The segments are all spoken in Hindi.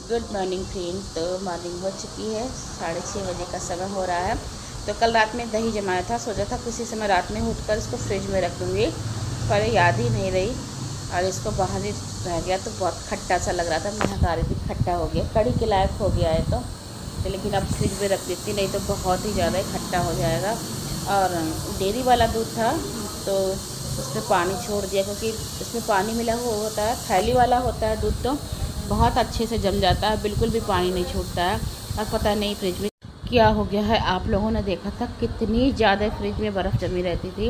Good morning friend. तो मॉर्निंग हो चुकी है, 6:30 बजे का समय हो रहा है। तो कल रात में दही जमाया था, सोचा था किसी समय रात में उठकर इसको फ्रिज में रख दूँगी, पर याद ही नहीं रही और इसको बाहर ही रह गया। तो बहुत खट्टा सा लग रहा था, मैं हटा रही थी, खट्टा हो गया, कड़ी के लायक हो गया है। तो लेकिन अब फ्रिज में रख देती, नहीं तो बहुत ही ज़्यादा खट्टा हो जाएगा। और डेयरी वाला दूध था तो उसमें पानी छोड़ दिया, क्योंकि इसमें पानी मिला हुआ होता है। थैली वाला होता है दूध तो बहुत अच्छे से जम जाता है, बिल्कुल भी पानी नहीं छूटता है। और पता नहीं फ्रिज में क्या हो गया है। आप लोगों ने देखा था कितनी ज़्यादा फ्रिज में बर्फ़ जमी रहती थी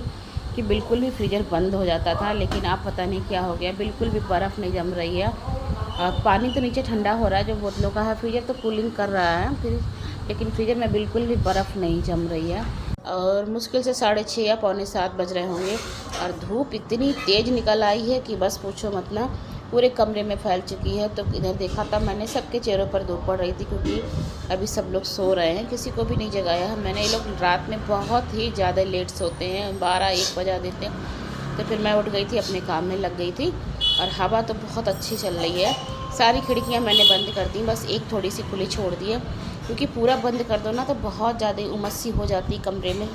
कि बिल्कुल भी फ्रीजर बंद हो जाता था, लेकिन अब पता नहीं क्या हो गया, बिल्कुल भी बर्फ़ नहीं जम रही है। और पानी तो नीचे ठंडा हो रहा है जो बोतलों का है, फ्रीजर तो कूलिंग कर रहा है फ्रिज, लेकिन फ्रीजर में बिल्कुल भी बर्फ़ नहीं जम रही है। और मुश्किल से 6:30 या पौने 7 बज रहे होंगे और धूप इतनी तेज़ निकल आई है कि बस पूछो मत ना, पूरे कमरे में फैल चुकी है। तो इधर देखा था मैंने, सबके चेहरों पर धूप पड़ रही थी, क्योंकि अभी सब लोग सो रहे हैं, किसी को भी नहीं जगाया है मैंने। ये लोग रात में बहुत ही ज़्यादा लेट सोते हैं, 12-1 बजा देते हैं। तो फिर मैं उठ गई थी, अपने काम में लग गई थी। और हवा तो बहुत अच्छी चल रही है, सारी खिड़कियाँ मैंने बंद कर दी, बस एक थोड़ी सी खुली छोड़ दी है, क्योंकि पूरा बंद कर दो ना तो बहुत ज़्यादा उमस सी हो जाती है कमरे में।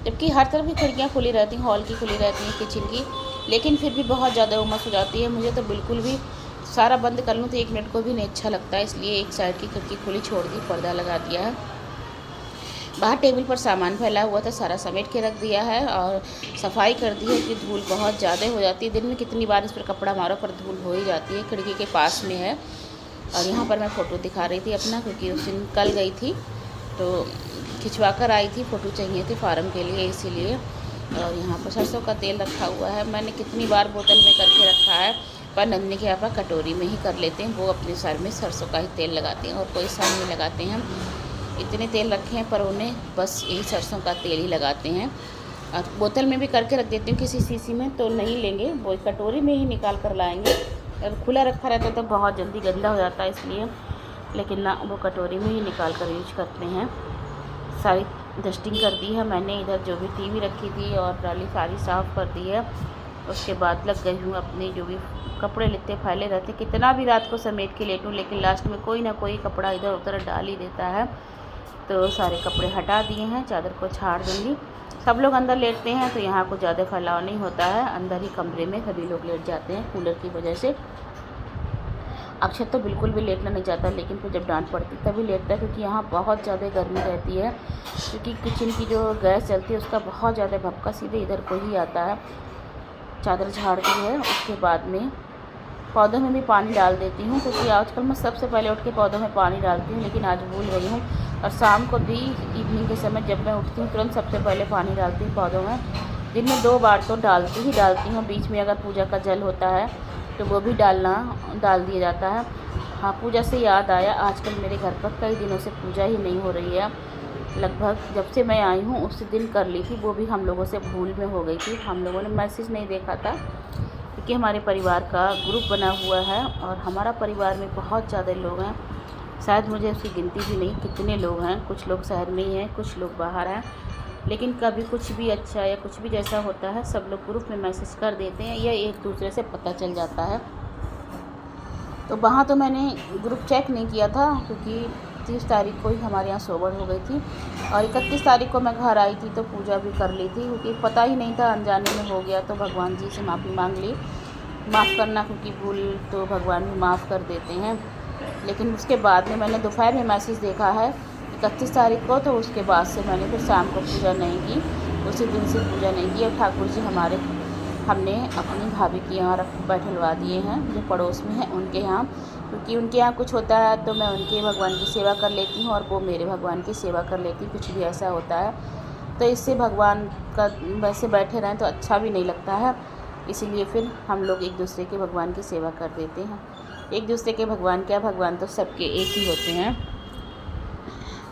जबकि हर तरफ की खिड़कियाँ खुली रहती हैं, हॉल की खुली रहती हैं, किचन की, लेकिन फिर भी बहुत ज़्यादा उमस हो जाती है। मुझे तो बिल्कुल भी सारा बंद कर लूँ तो 1 मिनट को भी नहीं अच्छा लगता है, इसलिए एक साइड की खिड़की खुली छोड़ दी, पर्दा लगा दिया है। बाहर टेबल पर सामान फैला हुआ था, सारा समेट के रख दिया है और सफाई कर दी है कि धूल बहुत ज़्यादा हो जाती है। दिन में कितनी बार इस पर कपड़ा मारो पर धूल हो ही जाती है। खिड़की के पास में है। और यहाँ पर मैं फ़ोटो दिखा रही थी अपना, क्योंकि उस दिन कल गई थी तो खिंचवा कर आई थी, फ़ोटो चाहिए थी फार्म के लिए, इसीलिए। और यहाँ पर सरसों का तेल रखा हुआ है, मैंने कितनी बार बोतल में करके रखा है, पर नंदनी के यहाँ पर कटोरी में ही कर लेते हैं। वो अपने सर में सरसों का ही तेल लगाते हैं और कोई सर नहीं लगाते हैं। इतने तेल रखे हैं पर उन्हें बस यही सरसों का तेल ही लगाते हैं। और बोतल में भी करके रख देती हूँ किसी शीशी में, तो नहीं लेंगे, वो कटोरी में ही निकाल कर लाएंगे। और खुला रखा रहता है तो बहुत जल्दी गंदा हो जाता है, इसलिए, लेकिन ना, वो कटोरी में ही निकाल कर यूज करते हैं। सारी डस्टिंग कर दी है मैंने, इधर जो भी टीवी रखी थी और ट्राली सारी साफ़ कर दी है। उसके बाद लग गई हूँ अपने जो भी कपड़े लेते फैले रहते, कितना भी रात को समेट के लेटूँ, लेकिन लास्ट में कोई ना कोई कपड़ा इधर उधर डाल ही देता है। तो सारे कपड़े हटा दिए हैं, चादर को झाड़ दूँगी। सब लोग अंदर लेटते हैं तो यहाँ कुछ ज़्यादा फैलाव नहीं होता है, अंदर ही कमरे में सभी लोग लेट जाते हैं कूलर की वजह से। अक्षत तो बिल्कुल भी लेटना नहीं चाहता, लेकिन फिर जब डांट पड़ती तभी लेटता है, क्योंकि यहाँ बहुत ज़्यादा गर्मी रहती है। क्योंकि किचन की जो गैस चलती है उसका बहुत ज़्यादा भपका सीधे इधर को ही आता है। चादर झाड़ दी है, उसके बाद में पौधों में भी पानी डाल देती हूँ, क्योंकि आजकल मैं सबसे पहले उठ के पौधों में पानी डालती हूँ, लेकिन आज भूल गई हूँ। और शाम को भी इवनिंग के समय जब मैं उठती हूँ तुरंत सबसे पहले पानी डालती हूँ पौधों में। दिन में 2 बार तो डालती हूँ, बीच में अगर पूजा का जल होता है तो वो भी डाल दिया जाता है। हाँ, पूजा से याद आया, आजकल मेरे घर पर कई दिनों से पूजा ही नहीं हो रही है। लगभग जब से मैं आई हूँ उसी दिन कर ली थी, वो भी हम लोगों से भूल में हो गई थी। हम लोगों ने मैसेज नहीं देखा था, क्योंकि हमारे परिवार का ग्रुप बना हुआ है और हमारा परिवार में बहुत ज़्यादा लोग हैं, शायद मुझे उसकी गिनती भी नहीं कितने लोग हैं। कुछ लोग शहर में ही हैं, कुछ लोग बाहर हैं, लेकिन कभी कुछ भी अच्छा या कुछ भी जैसा होता है सब लोग ग्रुप में मैसेज कर देते हैं या एक दूसरे से पता चल जाता है। तो वहाँ तो मैंने ग्रुप चेक नहीं किया था, क्योंकि 30 तारीख को ही हमारे यहाँ सोबर हो गई थी और 31 तारीख को मैं घर आई थी तो पूजा भी कर ली थी, क्योंकि पता ही नहीं था, अनजाने में हो गया। तो भगवान जी से माफ़ी मांग ली, माफ़ करना, क्योंकि भूल तो भगवान भी माफ़ कर देते हैं। लेकिन उसके बाद में मैंने दोपहर में मैसेज देखा है 31 तारीख को, तो उसके बाद से मैंने फिर शाम को पूजा नहीं की, उसी दिन से पूजा नहीं की। और ठाकुर जी हमने अपनी भाभी के यहाँ बैठलवा दिए हैं, जो पड़ोस में हैं उनके यहाँ, क्योंकि उनके यहाँ कुछ होता है तो मैं उनके भगवान की सेवा कर लेती हूँ और वो मेरे भगवान की सेवा कर लेती, कुछ भी ऐसा होता है तो इससे भगवान का वैसे बैठे रहें तो अच्छा भी नहीं लगता है। इसीलिए फिर हम लोग एक दूसरे के भगवान की सेवा कर देते हैं। एक दूसरे के भगवान क्या, भगवान तो सबके एक ही होते हैं।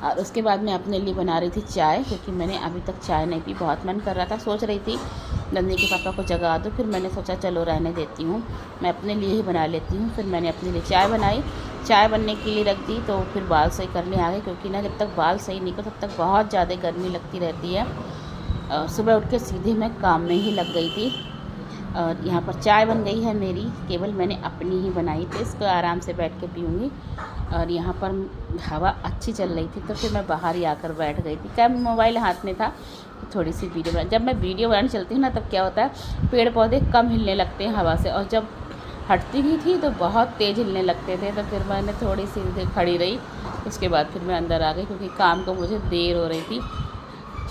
और उसके बाद मैं अपने लिए बना रही थी चाय, क्योंकि मैंने अभी तक चाय नहीं पी, बहुत मन कर रहा था। सोच रही थी नंदनी के पापा को जगा दूँ, फिर मैंने सोचा चलो रहने देती हूँ, मैं अपने लिए ही बना लेती हूँ। फिर मैंने अपने लिए चाय बनाई, चाय बनने के लिए रख दी, तो फिर बाल सही करने आ गए, क्योंकि ना जब तक बाल सही नहीं कर तब तक बहुत ज़्यादा गर्मी लगती रहती है। सुबह उठ के सीधे मैं काम में ही लग गई थी। और यहाँ पर चाय बन गई है मेरी, केवल मैंने अपनी ही बनाई थी, इसको आराम से बैठ के पीऊँगी। और यहाँ पर हवा अच्छी चल रही थी तो फिर मैं बाहर ही आकर बैठ गई थी। क्या मोबाइल हाथ में था, थोड़ी सी वीडियो बना। जब मैं वीडियो बनाने चलती हूँ ना, तब क्या होता है, पेड़ पौधे कम हिलने लगते हैं हवा से, और जब हटती भी थी तो बहुत तेज़ हिलने लगते थे। तो फिर मैंने थोड़ी सी देर खड़ी रही, उसके बाद फिर मैं अंदर आ गई, क्योंकि काम को मुझे देर हो रही थी।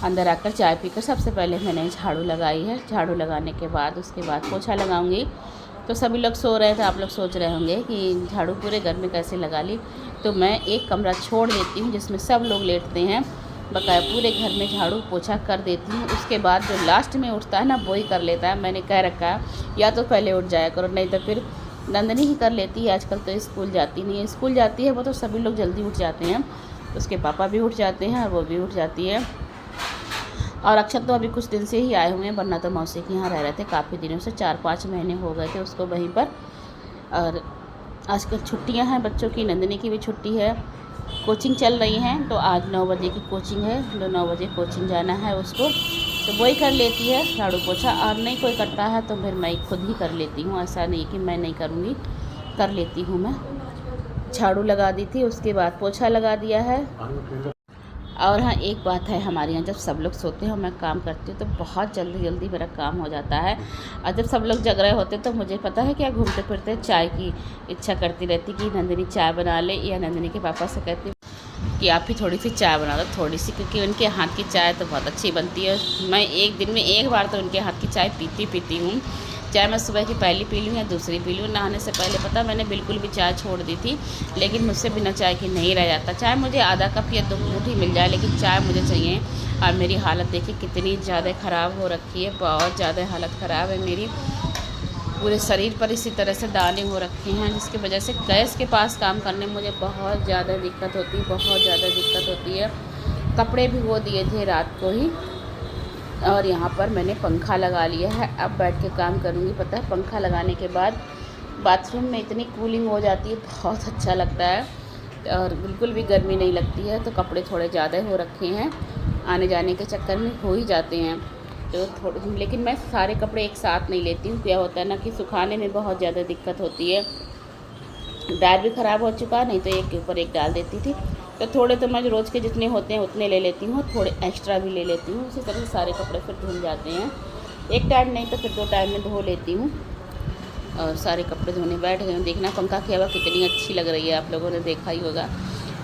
अंदर आकर चाय पीकर सबसे पहले मैंने झाड़ू लगाई है। झाड़ू लगाने के बाद उसके बाद पोछा लगाऊंगी। तो सभी लोग सो रहे थे, आप लोग सोच रहे होंगे कि झाड़ू पूरे घर में कैसे लगा ली। तो मैं एक कमरा छोड़ देती हूँ जिसमें सब लोग लेटते हैं, बकाया पूरे घर में झाड़ू पोछा कर देती हूँ। उसके बाद जो लास्ट में उठता है ना, वही कर लेता है। मैंने कह रखा है या तो पहले उठ जाया करो, नहीं तो फिर नंदनी ही कर लेती है। आजकल तो स्कूल जाती नहीं है, स्कूल जाती है वो तो सभी लोग जल्दी उठ जाते हैं, उसके पापा भी उठ जाते हैं और वो भी उठ जाती है। और अक्षत तो अभी कुछ दिन से ही आए हुए हैं, वरना तो मौसी के यहाँ रह रहे थे काफ़ी दिनों से, 4-5 महीने हो गए थे उसको वहीं पर। और आजकल छुट्टियां हैं बच्चों की, नंदिनी की भी छुट्टी है, कोचिंग चल रही हैं। तो आज 9 बजे की कोचिंग है, तो 9 बजे कोचिंग जाना है उसको, तो वही कर लेती है झाड़ू पोछा। और नहीं कोई करता है तो फिर मैं खुद ही कर लेती हूँ, ऐसा नहीं कि मैं नहीं करूँगी, कर लेती हूँ मैं। झाड़ू लगा दी थी, उसके बाद पोछा लगा दिया है। और हाँ, एक बात है, हमारे यहाँ जब सब लोग सोते हैं और मैं काम करती हूँ तो बहुत जल्दी जल्दी मेरा काम हो जाता है। और जब सब लोग जग रहे होते तो मुझे पता है क्या, घूमते फिरते चाय की इच्छा करती रहती कि नंदिनी चाय बना ले, या नंदिनी के पापा से कहती कि आप ही थोड़ी सी चाय बना दो, थोड़ी सी, क्योंकि उनके हाथ की चाय तो बहुत अच्छी बनती है। मैं एक दिन में एक बार तो उनके हाथ की चाय पीती हूँ। चाय मैं सुबह की पहली पी लूँ या दूसरी पी लूँ, नहाने से पहले पता मैंने बिल्कुल भी चाय छोड़ दी थी, लेकिन मुझसे बिना चाय के नहीं रह जाता। चाय मुझे आधा कप या 2 मुट्ठी मिल जाए, लेकिन चाय मुझे चाहिए। और मेरी हालत देखिए कितनी ज़्यादा ख़राब हो रखी है, बहुत ज़्यादा हालत ख़राब है मेरी। पूरे शरीर पर इसी तरह से दाने हो रखे हैं, जिसकी वजह से गैस के पास काम करने में मुझे बहुत ज़्यादा दिक्कत होती है, बहुत ज़्यादा दिक्कत होती है। कपड़े भिगो दिए थे रात को ही, और यहाँ पर मैंने पंखा लगा लिया है, अब बैठ के काम करूँगी। पता है, पंखा लगाने के बाद बाथरूम में इतनी कूलिंग हो जाती है, बहुत अच्छा लगता है, और बिल्कुल भी गर्मी नहीं लगती है। तो कपड़े थोड़े ज़्यादा हो रखे हैं, आने जाने के चक्कर में हो ही जाते हैं, तो थोड़े, लेकिन मैं सारे कपड़े एक साथ नहीं लेती हूँ। क्या होता है ना कि सुखाने में बहुत ज़्यादा दिक्कत होती है। डाल भी ख़राब हो चुका, नहीं तो एक के ऊपर एक डाल देती थी। तो थोड़े तो मैं रोज़ के जितने होते हैं उतने ले लेती हूँ, थोड़े एक्स्ट्रा भी ले लेती हूँ। उसी तरह से सारे कपड़े फिर धुल जाते हैं, एक टाइम नहीं तो फिर 2 टाइम में धो लेती हूँ। और सारे कपड़े धोने बैठ गए हूँ। देखना पंखा की हवा कितनी अच्छी लग रही है, आप लोगों ने देखा ही होगा।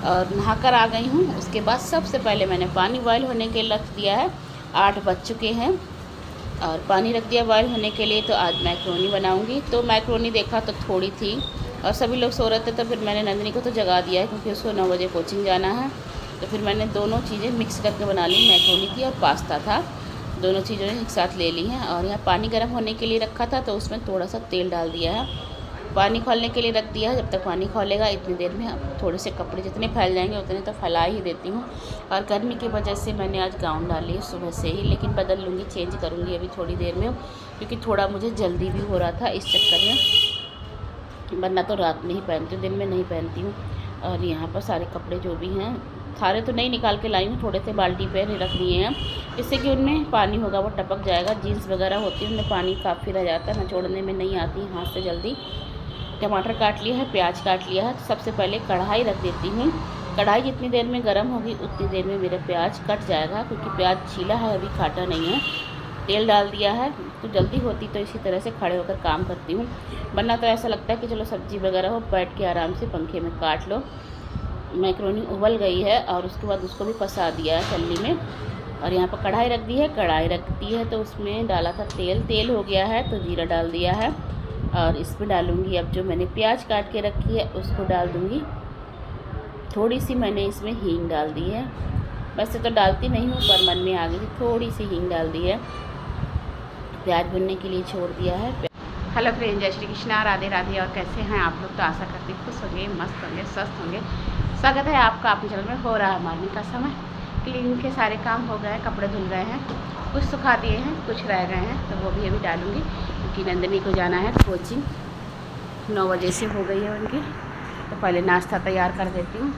और नहाकर आ गई हूँ। उसके बाद सबसे पहले मैंने पानी बॉयल होने के लिए रख दिया है, 8 बज चुके हैं, और पानी रख दिया बॉयल होने के लिए। तो आज मैक्रोनी बनाऊँगी। तो मैक्रोनी देखा तो थोड़ी थी, और सभी लोग सो रहे थे, तो फिर मैंने नंदिनी को तो जगा दिया है, क्योंकि उसको 9 बजे कोचिंग जाना है। तो फिर मैंने दोनों चीज़ें मिक्स करके बना ली, मैक्रोनी थी और पास्ता था, दोनों चीज़ें एक साथ ले ली हैं। और यहाँ पानी गर्म होने के लिए रखा था, तो उसमें थोड़ा सा तेल डाल दिया है, पानी खौलने के लिए रख दिया है। जब तक पानी खौलेगा इतनी देर में अब थोड़े से कपड़े जितने फैल जाएंगे उतने तो फैला ही देती हूँ। और गर्मी की वजह से मैंने आज गाउन डाली है सुबह से ही, लेकिन बदल लूँगी, चेंज करूँगी अभी थोड़ी देर में, क्योंकि थोड़ा मुझे जल्दी भी हो रहा था इस चक्कर में, वरना तो रात में ही पहनती हूँ, दिन में नहीं पहनती हूँ। और यहाँ पर सारे कपड़े जो भी हैं, सारे तो नहीं निकाल के लाई हूँ, थोड़े से बाल्टी पे रख दिए हैं, जिससे कि उनमें पानी होगा वो टपक जाएगा। जीन्स वगैरह होती है उनमें पानी काफ़ी रह जाता है, निचोड़ने में नहीं आती हाथ से जल्दी। टमाटर काट लिया है, प्याज काट लिया है। सबसे पहले कढ़ाई रख देती हूँ, कढ़ाई जितनी देर में गर्म होगी उतनी देर में मेरा प्याज कट जाएगा, क्योंकि प्याज छीला है, अभी काटा नहीं है। तेल डाल दिया है, तो जल्दी होती तो इसी तरह से खड़े होकर काम करती हूँ, वरना तो ऐसा लगता है कि चलो सब्ज़ी वगैरह हो, बैठ के आराम से पंखे में काट लो। मैक्रोनी उबल गई है, और उसके बाद उसको भी पसा दिया है चलनी में। और यहाँ पर कढ़ाई रख दी है, कढ़ाई रख दी है तो उसमें डाला था तेल, तेल हो गया है तो जीरा डाल दिया है। और इसमें डालूँगी अब जो मैंने प्याज काट के रखी है उसको डाल दूँगी। थोड़ी सी मैंने इसमें हींग डाल दी है, वैसे तो डालती नहीं हूँ पर मन में आ गई, थोड़ी सी हींग डाल दी है। प्याज भुनने के लिए छोड़ दिया है। हेलो फ्रेंड, जय श्री कृष्णा, राधे राधे। और कैसे हैं आप लोग? तो आशा करती हूँ खुश होंगे, मस्त होंगे, स्वस्थ होंगे। स्वागत है आपका अपने चैनल में। हो रहा है मॉर्निंग का समय, क्लीनिंग के सारे काम हो गए हैं, कपड़े धुल गए हैं, कुछ सुखा दिए हैं, कुछ रह गए हैं, तो वो भी अभी डालूँगी, क्योंकि नंदिनी को जाना है कोचिंग, 9 बजे से हो गई है उनकी। तो पहले नाश्ता तैयार कर देती हूँ।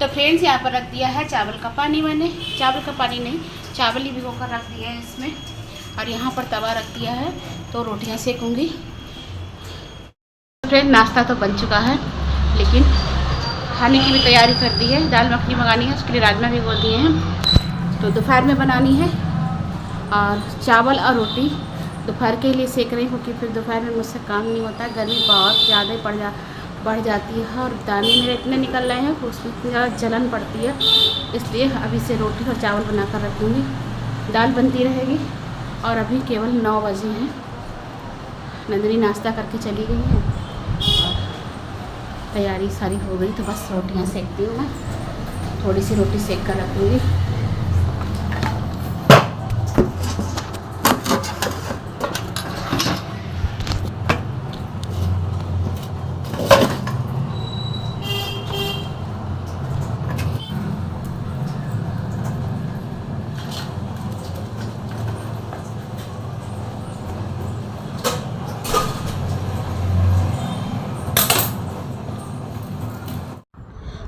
तो फ्रेंड्स यहाँ पर रख दिया है चावल का पानी, मैंने चावल का पानी नहीं, चावल ही भिगो कर रख दिया है इसमें। और यहाँ पर तवा रख दिया है तो रोटियाँ सेकूँगी। फ्रेंड नाश्ता तो बन चुका है, लेकिन खाने की भी तैयारी कर दी है। दाल मखनी मंगानी है, उसके लिए राजमा भिगो दिए हैं, तो दोपहर में बनानी है। और चावल और रोटी दोपहर के लिए सेक रही हूँ, क्योंकि फिर दोपहर में मुझसे काम नहीं होता। गर्मी बहुत ज़्यादा ही बढ़ जाती है और दाने मेरे इतने निकल रहे हैं कि उसमें इतनी ज़्यादा जलन पड़ती है। इसलिए अभी से रोटी और चावल बना कर रखूँगी, दाल बनती रहेगी। और अभी केवल 9 बजे हैं। नंदिनी नाश्ता करके चली गई है और तैयारी सारी हो गई, तो बस रोटियाँ सेकती हूँ मैं। थोड़ी सी रोटी सेक कर रखूँगी।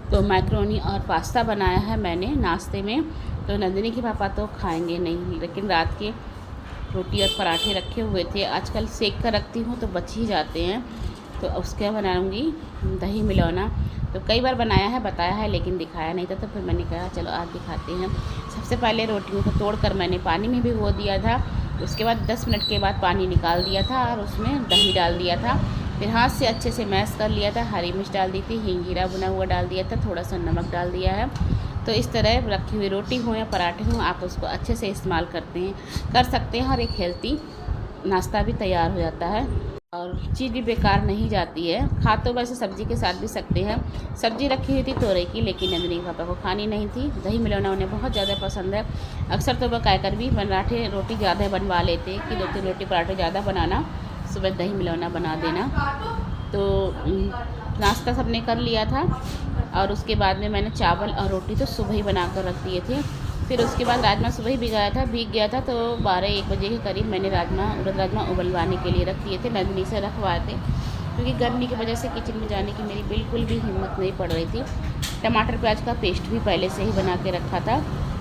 तो मैक्रोनी और पास्ता बनाया है मैंने नाश्ते में। तो नंदिनी के पापा तो खाएंगे नहीं, लेकिन रात के रोटी और पराठे रखे हुए थे, आजकल सेक कर रखती हूँ तो बच ही जाते हैं। तो उसके बनाऊँगी दही मिलौना। तो कई बार बनाया है, बताया है, लेकिन दिखाया नहीं था, तो फिर मैंने कहा चलो आज दिखाते हैं। सबसे पहले रोटियों को तोड़कर मैंने पानी में भिगो दिया था। उसके बाद 10 मिनट के बाद पानी निकाल दिया था और उसमें दही डाल दिया था। फिर हाथ से अच्छे से मैश कर लिया था, हरी मिर्च डाल दी थी, हींग जीरा भुना हुआ डाल दिया था, थोड़ा सा नमक डाल दिया है। तो इस तरह रखी हुई रोटी हो या पराठे हों, आप उसको अच्छे से इस्तेमाल कर सकते हैं और एक हेल्थी नाश्ता भी तैयार हो जाता है और चीज़ भी बेकार नहीं जाती है। खा तो वैसे सब्ज़ी के साथ भी सकते हैं। सब्ज़ी रखी हुई थी तोरई की, लेकिन नंदिनी पापा को खानी नहीं थी। दही मिलौना उन्हें बहुत ज़्यादा पसंद है। अक्सर तो वह कहकर भी पराठे रोटी ज़्यादा बनवा लेते कि 2-3 रोटी पराठे ज़्यादा बनाना, सुबह दही मिलौना बना देना। तो नाश्ता सबने कर लिया था और उसके बाद में मैंने चावल और रोटी तो सुबह ही बना कर रख दिए थे। फिर उसके बाद राजमा सुबह ही भीग गया था, तो 12-1 बजे के करीब मैंने उड़द राजमा उबलवाने के लिए रख दिए थे। नंदिनी से रखवाए थे, क्योंकि गर्मी की वजह से किचन में जाने की मेरी बिल्कुल भी हिम्मत नहीं पड़ रही थी। टमाटर प्याज का पेस्ट भी पहले से ही बना के रखा था।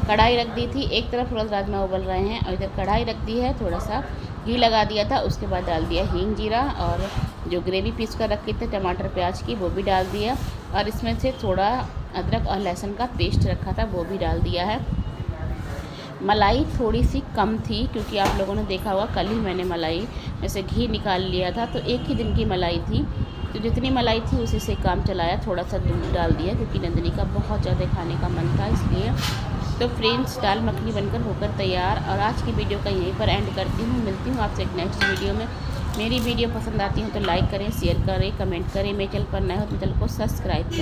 कढ़ाई रख दी थी, एक तरफ उड़द राजमा उबल रहे हैं और इधर कढ़ाई रख दी है, थोड़ा सा घी लगा दिया था। उसके बाद डाल दिया हींग जीरा और जो ग्रेवी पीस कर रखी थी टमाटर प्याज की, वो भी डाल दिया। और इसमें से थोड़ा अदरक और लहसुन का पेस्ट रखा था, वो भी डाल दिया है। मलाई थोड़ी सी कम थी, क्योंकि आप लोगों ने देखा होगा कल ही मैंने मलाई में से घी निकाल लिया था, तो एक ही दिन की मलाई थी। तो जितनी मलाई थी उसी से काम चलाया। थोड़ा सा दूध डाल दिया, क्योंकि नंदिनी का बहुत ज़्यादा खाने का मन था, इसलिए। तो फ्रेंड्स, दाल मखनी बनकर होकर तैयार। और आज की वीडियो का यहीं पर एंड करती हूँ। मिलती हूँ आपसे एक नेक्स्ट वीडियो में। मेरी वीडियो पसंद आती हो तो लाइक करें, शेयर करें, कमेंट करें। मेरे चैनल पर नए हो तो चैनल को सब्सक्राइब करें।